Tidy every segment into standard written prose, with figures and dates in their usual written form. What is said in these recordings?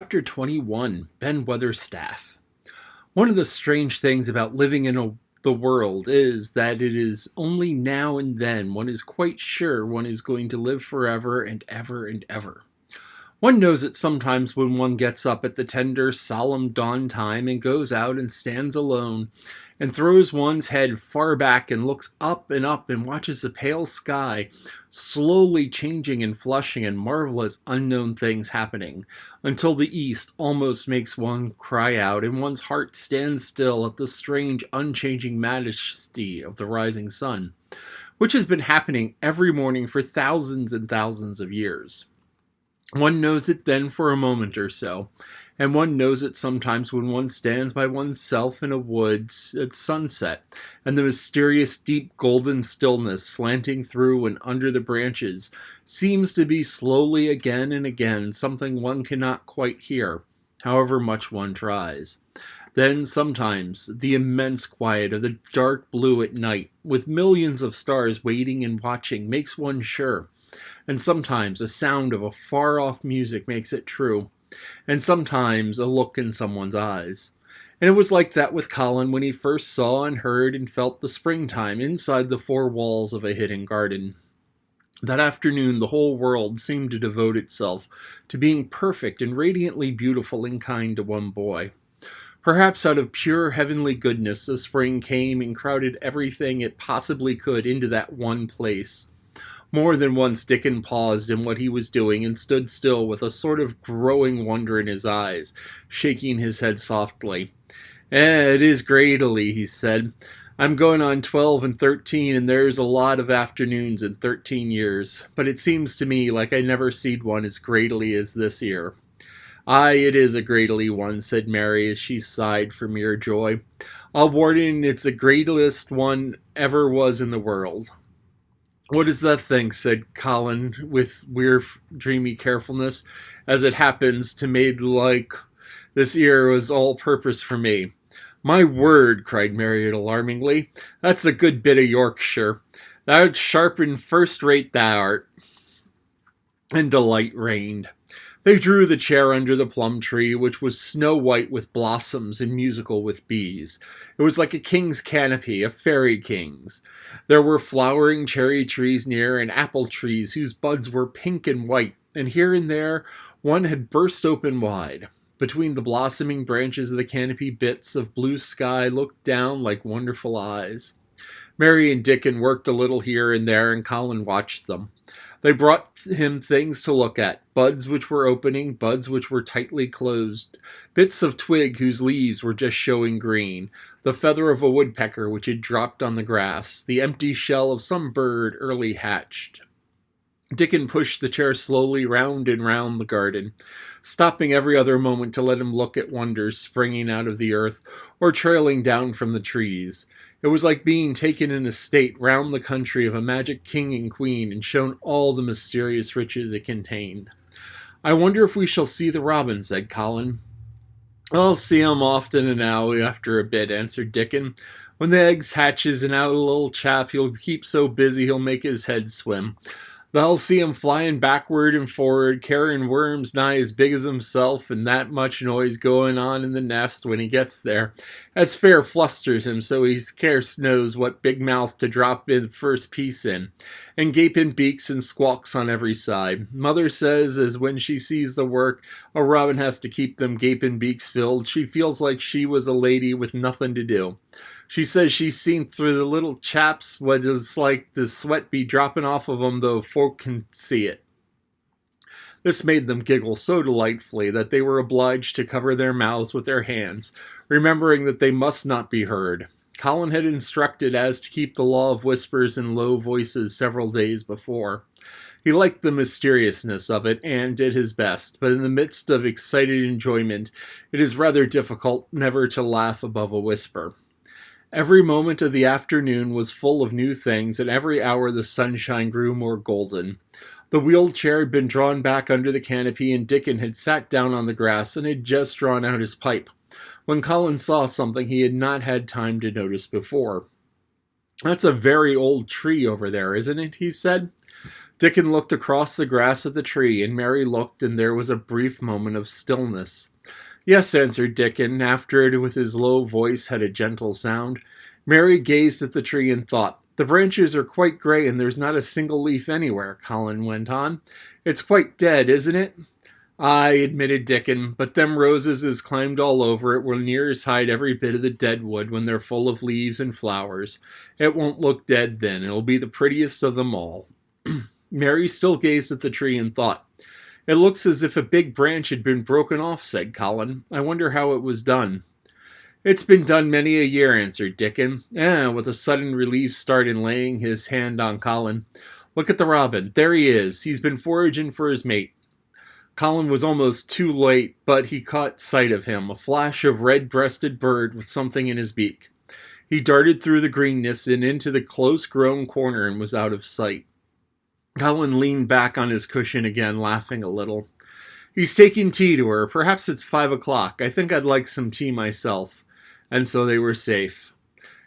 Chapter 21, Ben Weatherstaff. One of the strange things about living in the world is that it is only now and then one is quite sure one is going to live forever and ever and ever. One knows it sometimes when one gets up at the tender, solemn dawn time and goes out and stands alone and throws one's head far back and looks up and watches the pale sky slowly changing and flushing and marvelous unknown things happening until the east almost makes one cry out and one's heart stands still at the strange unchanging majesty of the rising sun, which has been happening every morning for thousands and thousands of years. One knows it then for a moment or so, and one knows it sometimes when one stands by oneself in a woods at sunset, and the mysterious deep golden stillness slanting through and under the branches seems to be slowly again and again something one cannot quite hear, however much one tries. Then sometimes the immense quiet of the dark blue at night, with millions of stars waiting and watching, makes one sure. And sometimes a sound of a far-off music makes it true, and sometimes a look in someone's eyes. And it was like that with Colin when he first saw and heard and felt the springtime inside the four walls of a hidden garden. That afternoon the whole world seemed to devote itself to being perfect and radiantly beautiful and kind to one boy. Perhaps out of pure heavenly goodness the spring came and crowded everything it possibly could into that one place. More than once Dickon paused in what he was doing and stood still with a sort of growing wonder in his eyes, shaking his head softly. It is greatly, he said. I'm going on 12 and 13, and there's a lot of afternoons in 13 years, but it seems to me like I never seed one as greatly as this year. Aye, it is a greatly one, said Mary as she sighed for mere joy. I'll warrant it's the greatest one ever was in the world. What is that thing? Said Colin with weird, dreamy carefulness, as it happens to made like this ear was all purpose for me. My word, cried Mary alarmingly, that's a good bit of Yorkshire. Thou'rt sharp and first-rate thou art. And delight reigned. They drew the chair under the plum tree, which was snow-white with blossoms and musical with bees. It was like a king's canopy, a fairy king's. There were flowering cherry trees near, and apple trees whose buds were pink and white, and here and there one had burst open wide. Between the blossoming branches of the canopy bits of blue sky looked down like wonderful eyes. Mary and Dickon worked a little here and there, and Colin watched them. They brought him things to look at, buds which were opening, buds which were tightly closed, bits of twig whose leaves were just showing green, the feather of a woodpecker which had dropped on the grass, the empty shell of some bird early hatched. Dickon pushed the chair slowly round and round the garden, stopping every other moment to let him look at wonders springing out of the earth or trailing down from the trees. It was like being taken in a state round the country of a magic king and queen and shown all the mysterious riches it contained. I wonder if we shall see the robin, said Colin. I'll see 'em often and now after a bit, answered Dickon. When the eggs hatches and out a little chap, he'll keep so busy he'll make his head swim. They'll see him flying backward and forward, carrying worms nigh as big as himself, and that much noise going on in the nest when he gets there, as fair flusters him so he scarce knows what big mouth to drop the first piece in, and gaping beaks and squawks on every side. Mother says as when she sees the work, a robin has to keep them gaping beaks filled, she feels like she was a lady with nothing to do. She says she's seen through the little chaps what is like the sweat be dropping off of 'em though folk can see it. This made them giggle so delightfully that they were obliged to cover their mouths with their hands, remembering that they must not be heard. Colin had instructed as to keep the law of whispers and low voices several days before. He liked the mysteriousness of it and did his best, but in the midst of excited enjoyment it is rather difficult never to laugh above a whisper. Every moment of the afternoon was full of new things, and every hour the sunshine grew more golden. The wheeled chair had been drawn back under the canopy, and Dickon had sat down on the grass and had just drawn out his pipe, when Colin saw something he had not had time to notice before. That's a very old tree over there, isn't it? He said. Dickon looked across the grass at the tree, and Mary looked, and there was a brief moment of stillness. Yes, answered Dickon, after it with his low voice had a gentle sound. Mary gazed at the tree and thought. The branches are quite gray, and there's not a single leaf anywhere, Colin went on. It's quite dead, isn't it? Aye, admitted Dickon, but them roses as climbed all over it will near as hide every bit of the dead wood when they're full of leaves and flowers. It won't look dead then, it'll be the prettiest of them all. Mary still gazed at the tree and thought. It looks as if a big branch had been broken off, said Colin. I wonder how it was done. It's been done many a year, answered Dickon, with a sudden relieved start and laying his hand on Colin. Look at the robin. There he is. He's been foraging for his mate. Colin was almost too late, but he caught sight of him, a flash of red-breasted bird with something in his beak. He darted through the greenness and into the close-grown corner and was out of sight. Colin leaned back on his cushion again, laughing a little. He's taking tea to her. Perhaps it's 5 o'clock. I think I'd like some tea myself. And so they were safe.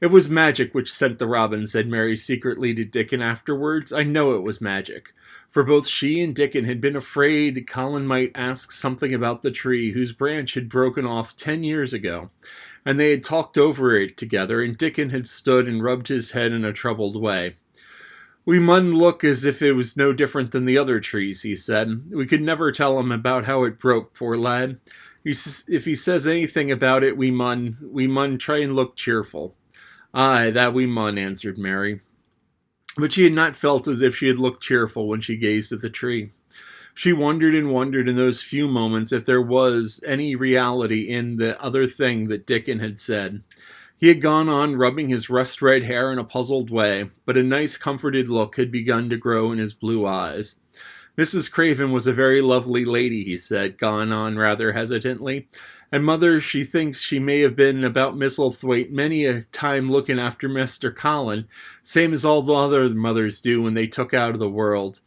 It was magic which sent the robin, said Mary secretly to Dickon afterwards. I know it was magic. For both she and Dickon had been afraid Colin might ask something about the tree whose branch had broken off 10 years ago. And they had talked over it together, and Dickon had stood and rubbed his head in a troubled way. We mun look as if it was no different than the other trees, he said. We could never tell him about how it broke, poor lad. If he says anything about it, we mun try and look cheerful. Aye, that we mun, answered Mary. But she had not felt as if she had looked cheerful when she gazed at the tree. She wondered and wondered in those few moments if there was any reality in the other thing that Dickon had said. He had gone on rubbing his rust-red hair in a puzzled way, but a nice comforted look had begun to grow in his blue eyes. Mrs. Craven was a very lovely lady, he said, gone on rather hesitantly, and mother, she thinks she may have been about Misselthwaite many a time looking after Mr. Colin, same as all the other mothers do when they took out of the world.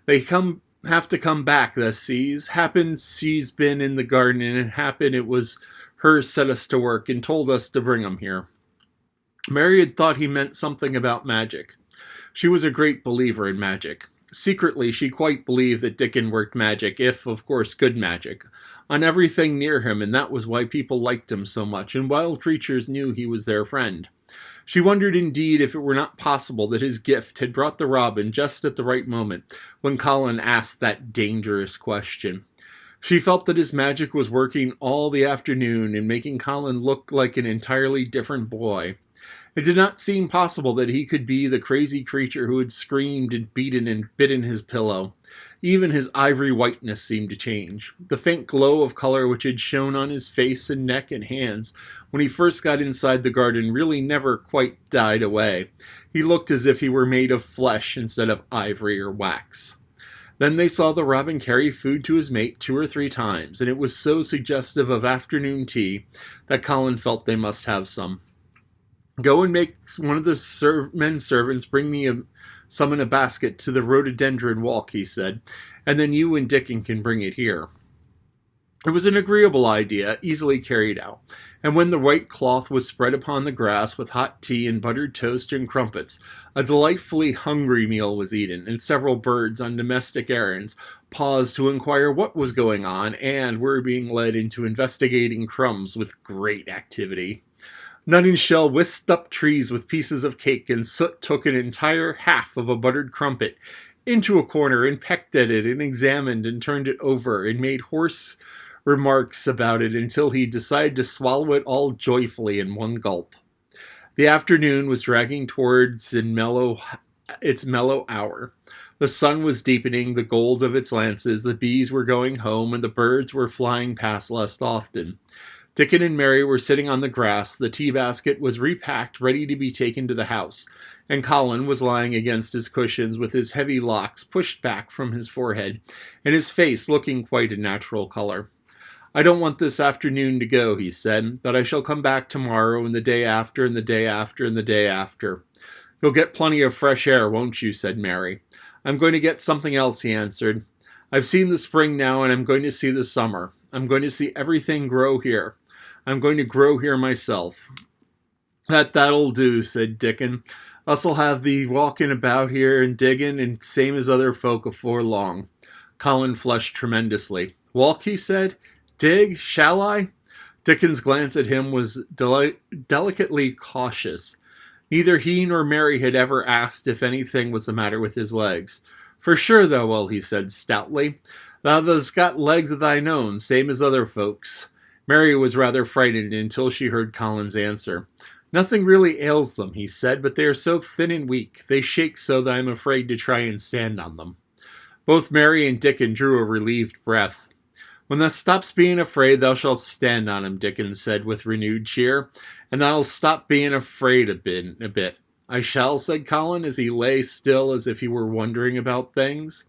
They have to come back, thus sees. Happened she's been in the garden, and it happened it was her set us to work and told us to bring 'em here. Mary had thought he meant something about magic. She was a great believer in magic. Secretly, she quite believed that Dickon worked magic, if, of course, good magic, on everything near him, and that was why people liked him so much, and wild creatures knew he was their friend. She wondered indeed if it were not possible that his gift had brought the robin just at the right moment, when Colin asked that dangerous question. She felt that his magic was working all the afternoon and making Colin look like an entirely different boy. It did not seem possible that he could be the crazy creature who had screamed and beaten and bitten his pillow. Even his ivory whiteness seemed to change. The faint glow of color which had shone on his face and neck and hands when he first got inside the garden really never quite died away. He looked as if he were made of flesh instead of ivory or wax. Then they saw the robin carry food to his mate 2 or 3 times, and it was so suggestive of afternoon tea that Colin felt they must have some. Go and make one of the men servants bring me some in a basket to the rhododendron walk, he said, and then you and Dickon can bring it here. It was an agreeable idea, easily carried out, and when the white cloth was spread upon the grass with hot tea and buttered toast and crumpets, a delightfully hungry meal was eaten, and several birds on domestic errands paused to inquire what was going on and were being led into investigating crumbs with great activity. Nutting Shell whisked up trees with pieces of cake, and Soot took an entire half of a buttered crumpet into a corner and pecked at it and examined and turned it over and made hoarse remarks about it until he decided to swallow it all joyfully in one gulp. The afternoon was dragging towards its mellow hour. The sun was deepening the gold of its lances, the bees were going home, and the birds were flying past less often. Dickon and Mary were sitting on the grass, the tea basket was repacked, ready to be taken to the house, and Colin was lying against his cushions with his heavy locks pushed back from his forehead, and his face looking quite a natural color. I don't want this afternoon to go, he said, but I shall come back tomorrow and the day after and the day after and the day after. You'll get plenty of fresh air, won't you, said Mary. I'm going to get something else, he answered. I've seen the spring now, and I'm going to see the summer. I'm going to see everything grow here. I'm going to grow here myself. That'll do, said Dickon. Us'll have thee walking about here and digging, and same as other folk afore long. Colin flushed tremendously. Walk, he said. Dig, shall I? Dickon's glance at him was delicately cautious. Neither he nor Mary had ever asked if anything was the matter with his legs. For sure thou will, he said stoutly. Thou hast got legs of thine own, same as other folks. Mary was rather frightened until she heard Colin's answer. Nothing really ails them, he said, but they are so thin and weak. They shake so that I am afraid to try and stand on them. Both Mary and Dickon drew a relieved breath. When thou stops being afraid, thou shalt stand on him, Dickon said with renewed cheer, and thou'll stop being afraid a bit. I shall, said Colin, as he lay still as if he were wondering about things.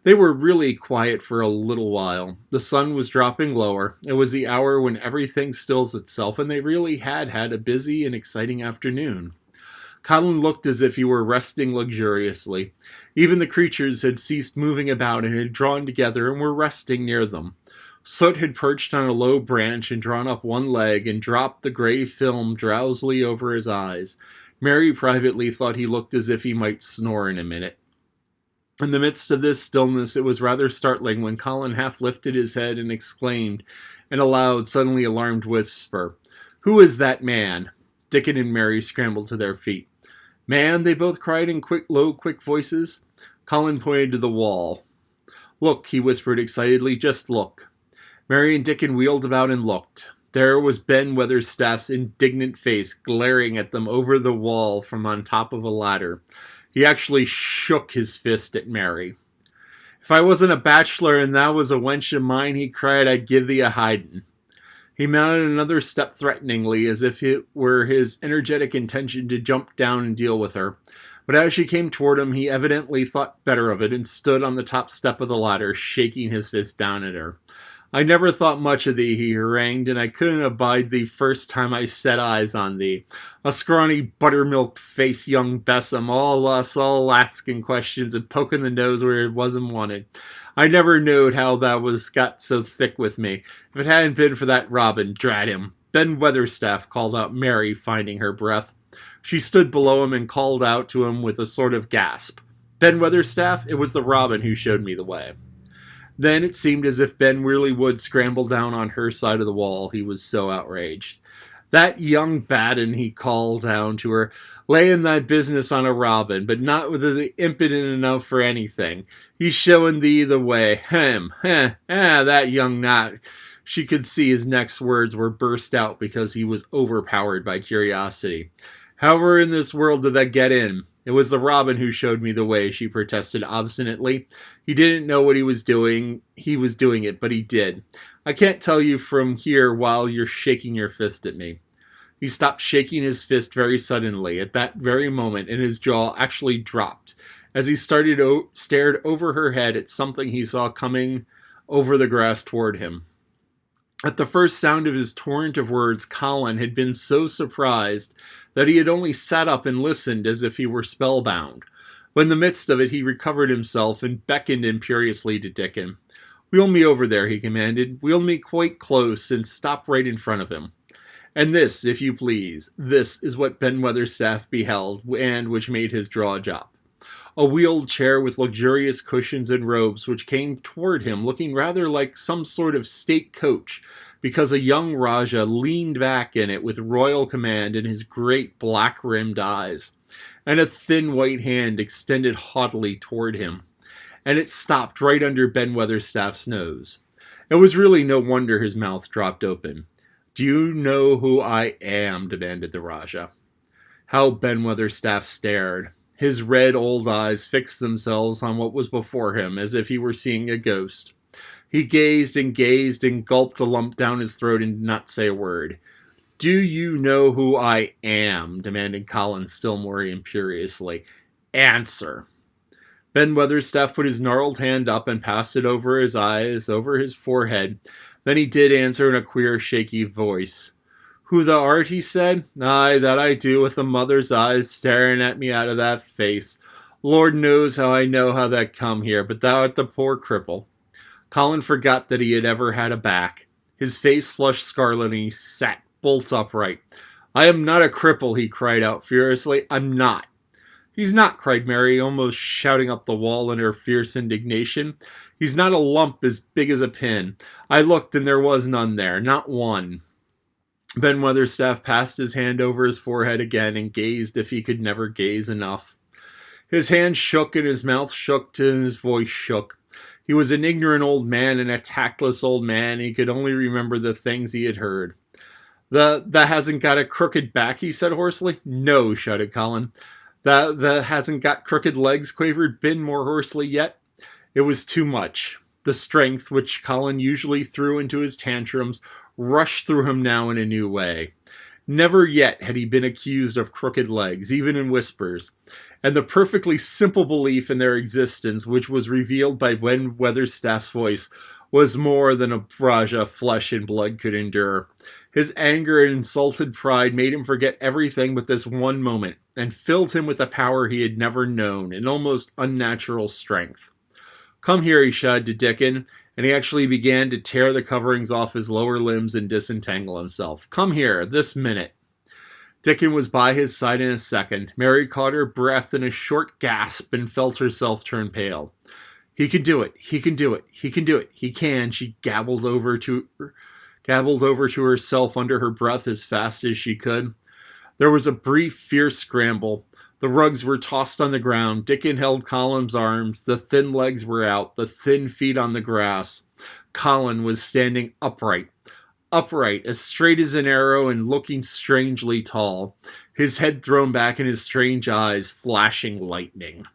They were really quiet for a little while. The sun was dropping lower. It was the hour when everything stills itself, and they really had a busy and exciting afternoon. Colin looked as if he were resting luxuriously. Even the creatures had ceased moving about and had drawn together and were resting near them. Soot had perched on a low branch and drawn up one leg and dropped the gray film drowsily over his eyes. Mary privately thought he looked as if he might snore in a minute. In the midst of this stillness, it was rather startling when Colin half lifted his head and exclaimed in a loud, suddenly alarmed whisper, "Who is that man?" Dickon and Mary scrambled to their feet. "Man?" they both cried in low, quick voices. Colin pointed to the wall. "Look," he whispered excitedly, "just look." Mary and Dickon wheeled about and looked. There was Ben Weatherstaff's indignant face glaring at them over the wall from on top of a ladder. He actually shook his fist at Mary. "If I wasn't a bachelor and thou was a wench of mine," he cried, "I'd give thee a hidin'." He mounted another step threateningly, as if it were his energetic intention to jump down and deal with her. But as she came toward him, he evidently thought better of it and stood on the top step of the ladder, shaking his fist down at her. "I never thought much of thee," he harangued, "and I couldn't abide thee first time I set eyes on thee. A scrawny, buttermilk-faced young besom, all asking questions and poking the nose where it wasn't wanted. I never knowed how thou was got so thick with me. If it hadn't been for that robin, drat him." "Ben Weatherstaff," called out Mary, finding her breath. She stood below him and called out to him with a sort of gasp. "Ben Weatherstaff, it was the robin who showed me the way." Then it seemed as if Ben really would scramble down on her side of the wall, he was so outraged. "That young baden," he called down to her, "layin' thy business on a robin, but not with the impudent enough for anything. He's showing thee the way. That young knot." She could see his next words were burst out because he was overpowered by curiosity. "However in this world did that get in?" "It was the robin who showed me the way," she protested obstinately. "He didn't know what he was doing it, but he did. I can't tell you from here while you're shaking your fist at me." He stopped shaking his fist very suddenly at that very moment, and his jaw actually dropped as he stared over her head at something he saw coming over the grass toward him. At the first sound of his torrent of words, Colin had been so surprised that he had only sat up and listened as if he were spellbound. But in the midst of it, he recovered himself and beckoned imperiously to Dickon. "Wheel me over there," he commanded. "Wheel me quite close and stop right in front of him." And this, if you please, this is what Ben Weatherstaff beheld, and which made his jaw drop. A wheeled chair with luxurious cushions and robes which came toward him looking rather like some sort of state coach, because a young Rajah leaned back in it with royal command in his great black-rimmed eyes, and a thin white hand extended haughtily toward him. And it stopped right under Ben Weatherstaff's nose. It was really no wonder his mouth dropped open. "Do you know who I am?" demanded the Rajah. How Ben Weatherstaff stared. His red old eyes fixed themselves on what was before him as if he were seeing a ghost. He gazed and gulped a lump down his throat and did not say a word. "Do you know who I am?" demanded Colin still more imperiously. "Answer." Ben Weatherstaff put his gnarled hand up and passed it over his eyes, over his forehead. Then he did answer in a queer, shaky voice. "Who thou art," he said. "Aye, that I do, with a mother's eyes staring at me out of that face. Lord knows how I know how that come here, but thou art the poor cripple." Colin forgot that he had ever had a back. His face flushed scarlet and he sat bolt upright. "I am not a cripple," he cried out furiously. "I'm not." "He's not," cried Mary, almost shouting up the wall in her fierce indignation. "He's not a lump as big as a pin. I looked and there was none there, not one." Ben Weatherstaff passed his hand over his forehead again and gazed if he could never gaze enough. His hand shook and his mouth shook and his voice shook. He was an ignorant old man and a tactless old man, and he could only remember the things he had heard. That hasn't got a crooked back," he said hoarsely. "No," shouted Colin. That hasn't got crooked legs," quavered Ben more hoarsely yet. It was too much. The strength, which Colin usually threw into his tantrums, rushed through him now in a new way. Never yet had he been accused of crooked legs, even in whispers, and the perfectly simple belief in their existence, which was revealed by Ben Weatherstaff's voice, was more than a barrage of flesh and blood could endure. His anger and insulted pride made him forget everything but this one moment, and filled him with a power he had never known, an almost unnatural strength. "Come here," he shouted to Dickon, and he actually began to tear the coverings off his lower limbs and disentangle himself. "Come here, this minute." Dickon was by his side in a second. Mary caught her breath in a short gasp and felt herself turn pale. "He can do it, he can do it, he can do it, he can," she gabbled over to herself under her breath as fast as she could. There was a brief, fierce scramble. The rugs were tossed on the ground. Dickon held Colin's arms. The thin legs were out, the thin feet on the grass. Colin was standing upright, as straight as an arrow and looking strangely tall, his head thrown back and his strange eyes flashing lightning.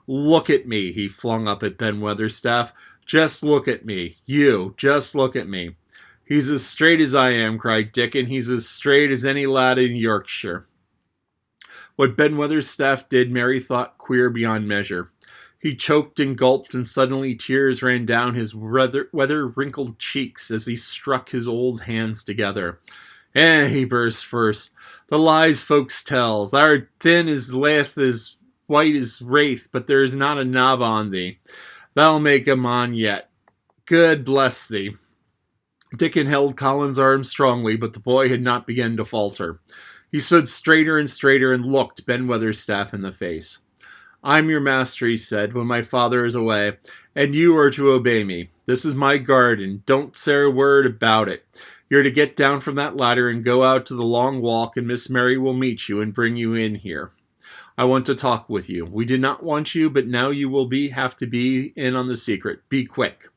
"Look at me," he flung up at Ben Weatherstaff. "Just look at me. You, just look at me." "He's as straight as I am," cried Dickon. "He's as straight as any lad in Yorkshire." What Ben Weatherstaff did, Mary thought queer beyond measure. He choked and gulped, and suddenly tears ran down his weather-wrinkled cheeks as he struck his old hands together. He burst first. "The lies folks tells. Thou'rt thin as lath, as white as wraith, but there is not a knob on thee. Thou'll make a mon yet. God bless thee." Dickon held Colin's arm strongly, but the boy had not begun to falter. He stood straighter and looked Ben Weatherstaff in the face. "I'm your master," he said, "when my father is away, and you are to obey me. This is my garden. Don't say a word about it. You're to get down from that ladder and go out to the long walk, and Miss Mary will meet you and bring you in here. I want to talk with you. We did not want you, but now you will have to be in on the secret. Be quick."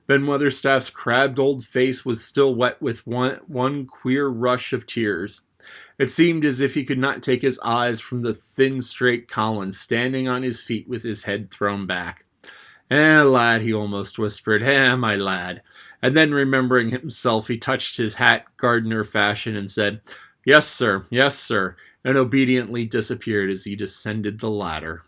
Ben Weatherstaff's crabbed old face was still wet with one queer rush of tears. It seemed as if he could not take his eyes from the thin, straight Colin, standing on his feet with his head thrown back. Lad," he almost whispered. My lad." And then, remembering himself, he touched his hat, gardener fashion, and said, yes, sir," and obediently disappeared as he descended the ladder.